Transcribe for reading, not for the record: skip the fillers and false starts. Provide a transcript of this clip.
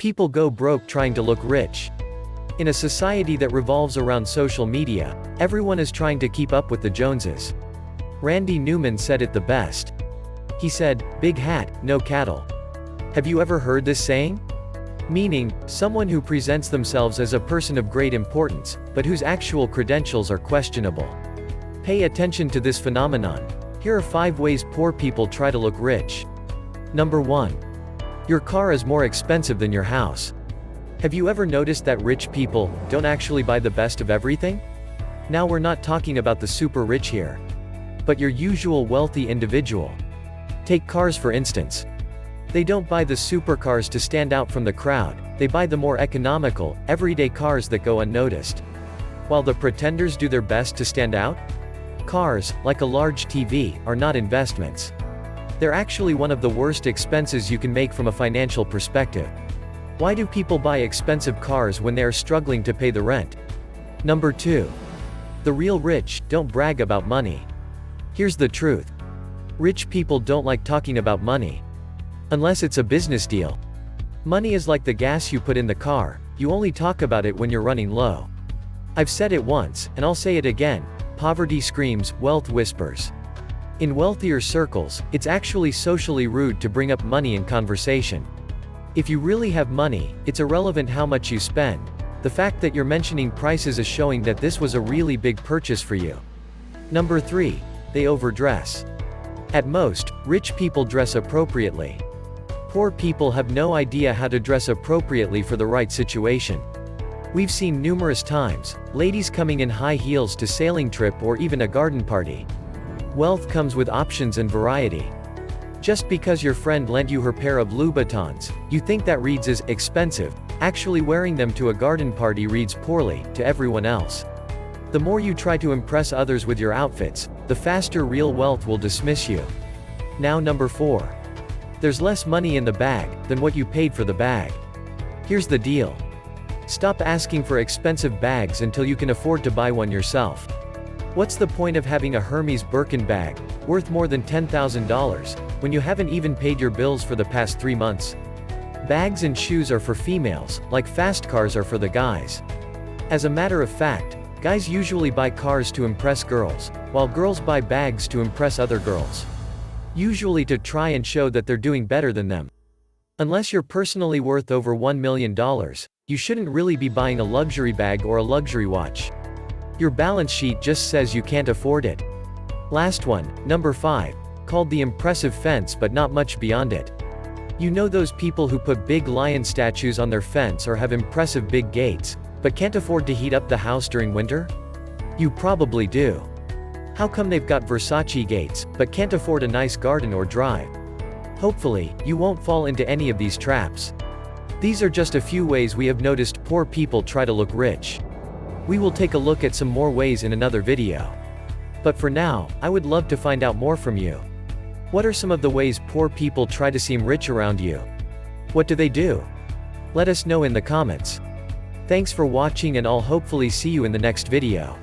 People go broke trying to look rich. In a society that revolves around social media, everyone is trying to keep up with the Joneses. Randy Newman said it the best. He said, "Big hat, no cattle." Have you ever heard this saying? Meaning, someone who presents themselves as a person of great importance, but whose actual credentials are questionable. Pay attention to this phenomenon. Here are 5 ways poor people try to look rich. Number 1. Your car is more expensive than your house. Have you ever noticed that rich people don't actually buy the best of everything? Now we're not talking about the super rich here, but your usual wealthy individual. Take cars for instance. They don't buy the supercars to stand out from the crowd, they buy the more economical, everyday cars that go unnoticed. While the pretenders do their best to stand out? Cars, like a large TV, are not investments. They're actually one of the worst expenses you can make from a financial perspective. Why do people buy expensive cars when they are struggling to pay the rent? Number 2. The real rich don't brag about money. Here's the truth. Rich people don't like talking about money. Unless it's a business deal. Money is like the gas you put in the car, you only talk about it when you're running low. I've said it once, and I'll say it again, poverty screams, wealth whispers. In wealthier circles, it's actually socially rude to bring up money in conversation. If you really have money, it's irrelevant how much you spend. The fact that you're mentioning prices is showing that this was a really big purchase for you. Number 3. They overdress. At most, rich people dress appropriately. Poor people have no idea how to dress appropriately for the right situation. We've seen numerous times, ladies coming in high heels to sailing trip or even a garden party. Wealth comes with options and variety. Just because your friend lent you her pair of Louboutins, you think that reads as expensive. Actually wearing them to a garden party reads poorly to everyone else. The more you try to impress others with your outfits, the faster real wealth will dismiss you. Now number 4. There's less money in the bag than what you paid for the bag. Here's the deal. Stop asking for expensive bags until you can afford to buy one yourself. What's the point of having a Hermes Birkin bag, worth more than $10,000, when you haven't even paid your bills for the past 3 months? Bags and shoes are for females, like fast cars are for the guys. As a matter of fact, guys usually buy cars to impress girls, while girls buy bags to impress other girls. Usually to try and show that they're doing better than them. Unless you're personally worth over $1 million, you shouldn't really be buying a luxury bag or a luxury watch. Your balance sheet just says you can't afford it. Last one, number 5, called the impressive fence but not much beyond it. You know those people who put big lion statues on their fence or have impressive big gates, but can't afford to heat up the house during winter? You probably do. How come they've got Versace gates, but can't afford a nice garden or drive? Hopefully, you won't fall into any of these traps. These are just a few ways we have noticed poor people try to look rich. We will take a look at some more ways in another video. But for now, I would love to find out more from you. What are some of the ways poor people try to seem rich around you? What do they do? Let us know in the comments. Thanks for watching and I'll hopefully see you in the next video.